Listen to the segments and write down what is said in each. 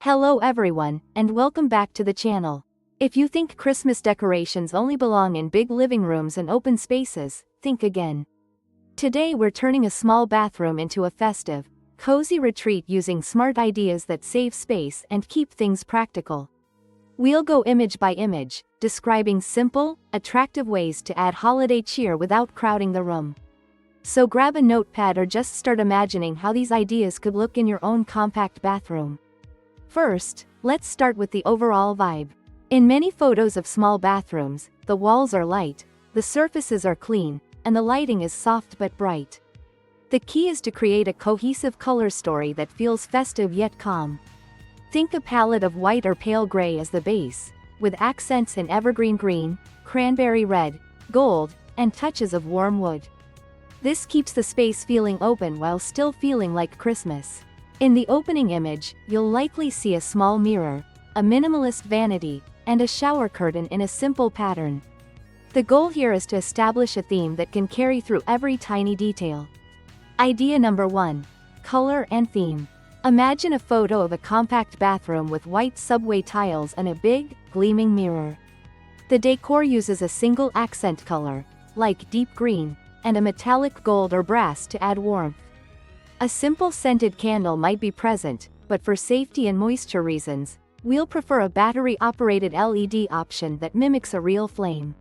Hello everyone, and welcome back to the channel. If you think Christmas decorations only belong in big living rooms and open spaces, think again. Today we're turning a small bathroom into a festive, cozy retreat using smart ideas that save space and keep things practical. We'll go image by image, describing simple, attractive ways to add holiday cheer without crowding the room. So grab a notepad or just start imagining how these ideas could look in your own compact bathroom. First, let's start with the overall vibe. In many photos of small bathrooms, the walls are light, the surfaces are clean, and the lighting is soft but bright. The key is to create a cohesive color story that feels festive yet calm. Think a palette of white or pale gray as the base, with accents in evergreen green, cranberry red, gold, and touches of warm wood. This keeps the space feeling open while still feeling like Christmas. In the opening image, you'll likely see a small mirror, a minimalist vanity, and a shower curtain in a simple pattern. The goal here is to establish a theme that can carry through every tiny detail. Idea number 1. Color and theme. Imagine a photo of a compact bathroom with white subway tiles and a big, gleaming mirror. The decor uses a single accent color, like deep green, and a metallic gold or brass to add warmth. A simple scented candle might be present, but for safety and moisture reasons, we'll prefer a battery-operated LED option that mimics a real flame.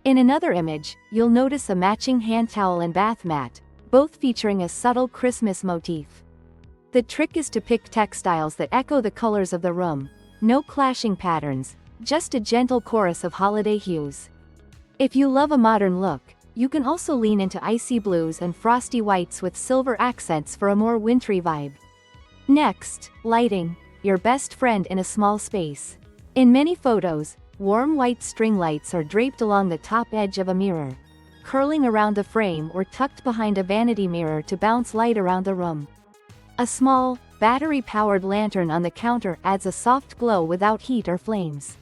In another image, you'll notice a matching hand towel and bath mat, both featuring a subtle Christmas motif. The trick is to pick textiles that echo the colors of the room, no clashing patterns, just a gentle chorus of holiday hues. If you love a modern look, you can also lean into icy blues and frosty whites with silver accents for a more wintry vibe. Next, lighting, your best friend in a small space. In many photos, warm white string lights are draped along the top edge of a mirror, curling around the frame or tucked behind a vanity mirror to bounce light around the room. A small, battery-powered lantern on the counter adds a soft glow without heat or flames.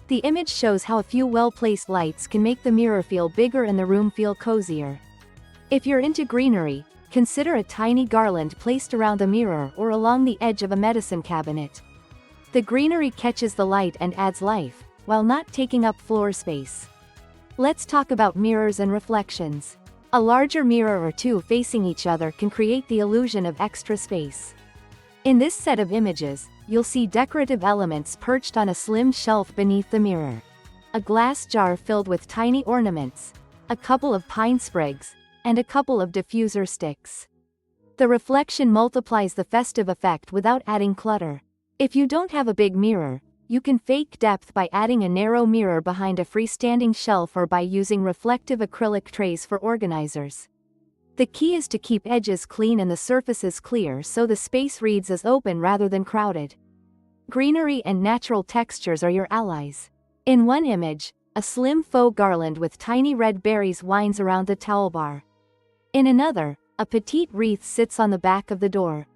The image shows how a few well-placed lights can make the mirror feel bigger and the room feel cozier. If you're into greenery, consider a tiny garland placed around the mirror or along the edge of a medicine cabinet. The greenery catches the light and adds life, while not taking up floor space. Let's talk about mirrors and reflections. A larger mirror or two facing each other can create the illusion of extra space. In this set of images, you'll see decorative elements perched on a slim shelf beneath the mirror. A glass jar filled with tiny ornaments, a couple of pine sprigs, and a couple of diffuser sticks. The reflection multiplies the festive effect without adding clutter. If you don't have a big mirror, you can fake depth by adding a narrow mirror behind a freestanding shelf or by using reflective acrylic trays for organizers. The key is to keep edges clean and the surfaces clear so the space reads as open rather than crowded. Greenery and natural textures are your allies. In one image, a slim faux garland with tiny red berries winds around the towel bar. In another, a petite wreath sits on the back of the door.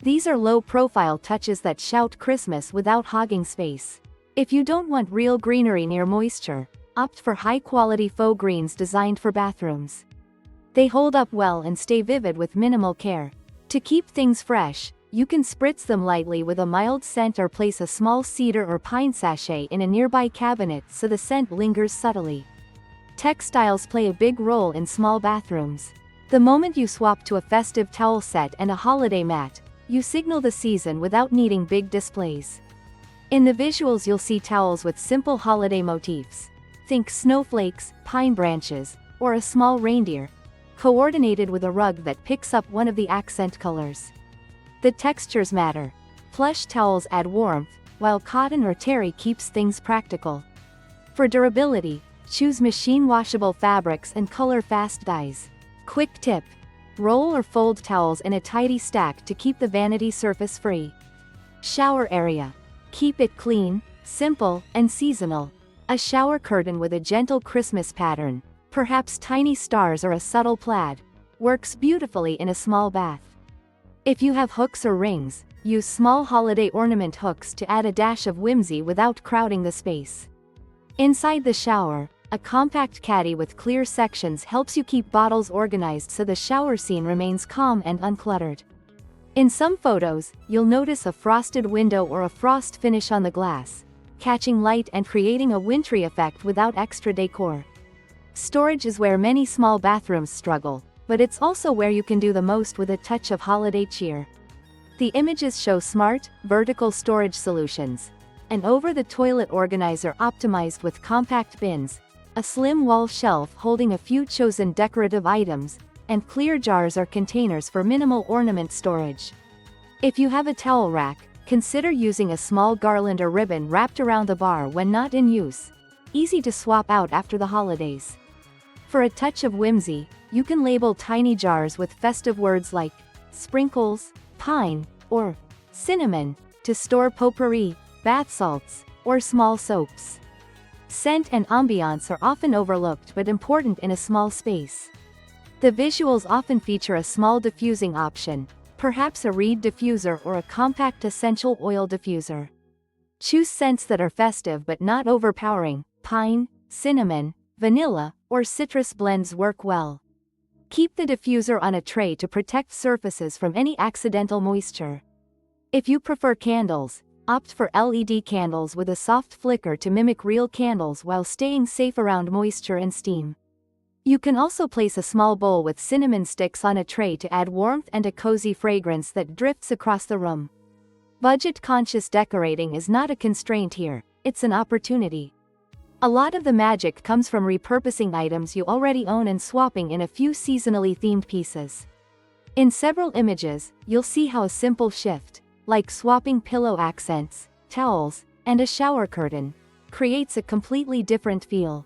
These are low-profile touches that shout Christmas without hogging space. If you don't want real greenery near moisture, opt for high-quality faux greens designed for bathrooms. They hold up well and stay vivid with minimal care. To keep things fresh, you can spritz them lightly with a mild scent or place a small cedar or pine sachet in a nearby cabinet so the scent lingers subtly. Textiles play a big role in small bathrooms. The moment you swap to a festive towel set and a holiday mat, you signal the season without needing big displays. In the visuals you'll see towels with simple holiday motifs. Think snowflakes, pine branches, or a small reindeer, coordinated with a rug that picks up one of the accent colors. The textures matter. Plush towels add warmth, while cotton or terry keeps things practical. For durability, choose machine-washable fabrics and color-fast dyes. Quick tip: roll or fold towels in a tidy stack to keep the vanity surface free. Shower area. Keep it clean, simple, and seasonal. A shower curtain with a gentle Christmas pattern, perhaps tiny stars or a subtle plaid, works beautifully in a small bath. If you have hooks or rings, use small holiday ornament hooks to add a dash of whimsy without crowding the space. Inside the shower, a compact caddy with clear sections helps you keep bottles organized so the shower scene remains calm and uncluttered. In some photos, you'll notice a frosted window or a frost finish on the glass, catching light and creating a wintry effect without extra decor. Storage is where many small bathrooms struggle, but it's also where you can do the most with a touch of holiday cheer. The images show smart, vertical storage solutions. An over-the-toilet organizer optimized with compact bins, a slim wall shelf holding a few chosen decorative items, and clear jars or containers for minimal ornament storage. If you have a towel rack, consider using a small garland or ribbon wrapped around the bar when not in use. Easy to swap out after the holidays. For a touch of whimsy, you can label tiny jars with festive words like sprinkles, pine, or cinnamon, to store potpourri, bath salts, or small soaps. Scent and ambiance are often overlooked but important in a small space. The visuals often feature a small diffusing option, perhaps a reed diffuser or a compact essential oil diffuser. Choose scents that are festive but not overpowering. Pine, cinnamon, vanilla, or citrus blends work well. Keep the diffuser on a tray to protect surfaces from any accidental moisture. If you prefer candles, opt for LED candles with a soft flicker to mimic real candles while staying safe around moisture and steam. You can also place a small bowl with cinnamon sticks on a tray to add warmth and a cozy fragrance that drifts across the room. Budget-conscious decorating is not a constraint here, it's an opportunity. A lot of the magic comes from repurposing items you already own and swapping in a few seasonally themed pieces. In several images, you'll see how a simple shift, like swapping pillow accents, towels, and a shower curtain, creates a completely different feel.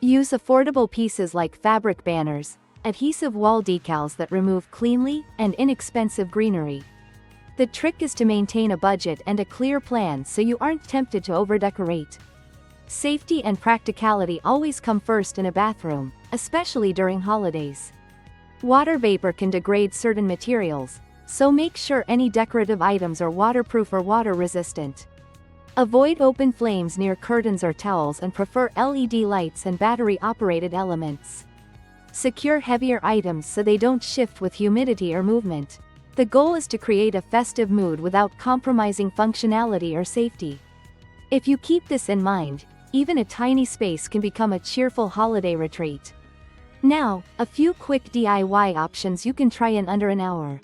Use affordable pieces like fabric banners, adhesive wall decals that remove cleanly, and inexpensive greenery. The trick is to maintain a budget and a clear plan so you aren't tempted to overdecorate. Safety and practicality always come first in a bathroom, especially during holidays. Water vapor can degrade certain materials, so make sure any decorative items are waterproof or water-resistant. Avoid open flames near curtains or towels and prefer LED lights and battery-operated elements. Secure heavier items so they don't shift with humidity or movement. The goal is to create a festive mood without compromising functionality or safety. If you keep this in mind, even a tiny space can become a cheerful holiday retreat. Now, a few quick DIY options you can try in under an hour.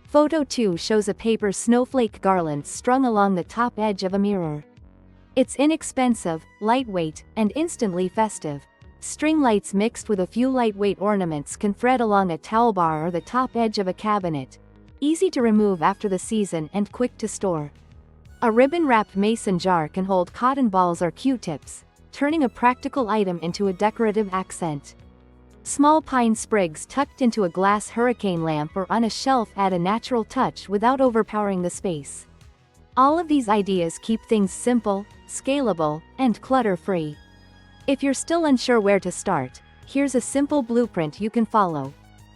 Photo 2 shows a paper snowflake garland strung along the top edge of a mirror. It's inexpensive, lightweight, and instantly festive. String lights mixed with a few lightweight ornaments can thread along a towel bar or the top edge of a cabinet. Easy to remove after the season and quick to store. A ribbon-wrapped mason jar can hold cotton balls or Q-tips, turning a practical item into a decorative accent. Small pine sprigs tucked into a glass hurricane lamp or on a shelf add a natural touch without overpowering the space. All of these ideas keep things simple, scalable, and clutter-free. If you're still unsure where to start, here's a simple blueprint you can follow.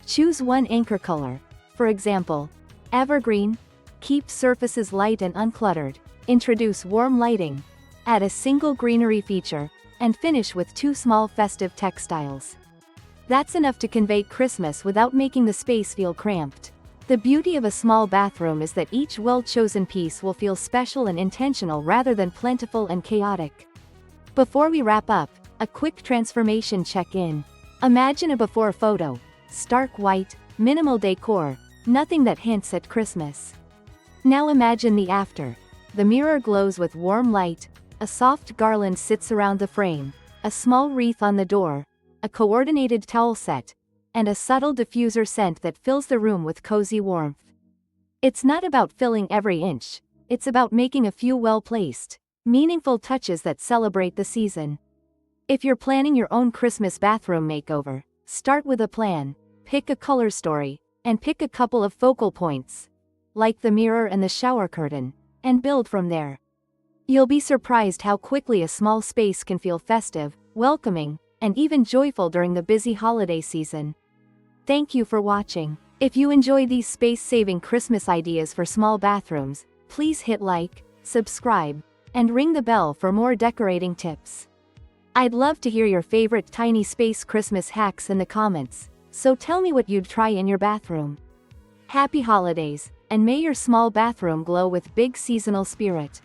Choose one anchor color. For example, evergreen. Keep surfaces light and uncluttered. Introduce warm lighting. Add a single greenery feature, and finish with 2 small festive textiles. That's enough to convey Christmas without making the space feel cramped. The beauty of a small bathroom is that each well-chosen piece will feel special and intentional rather than plentiful and chaotic. Before we wrap up, a quick transformation check-in. Imagine a before photo. Stark white, minimal decor, nothing that hints at Christmas. Now imagine the after. The mirror glows with warm light, a soft garland sits around the frame, a small wreath on the door, a coordinated towel set, and a subtle diffuser scent that fills the room with cozy warmth. It's not about filling every inch, it's about making a few well-placed, meaningful touches that celebrate the season. If you're planning your own Christmas bathroom makeover, start with a plan, pick a color story, and pick a couple of focal points, like the mirror and the shower curtain, and build from there. You'll be surprised how quickly a small space can feel festive, welcoming, and even joyful during the busy holiday season. Thank you for watching. If you enjoy these space-saving Christmas ideas for small bathrooms, please hit like, subscribe, and ring the bell for more decorating tips. I'd love to hear your favorite tiny space Christmas hacks in the comments, so tell me what you'd try in your bathroom. Happy holidays! and may your small bathroom glow with big seasonal spirit.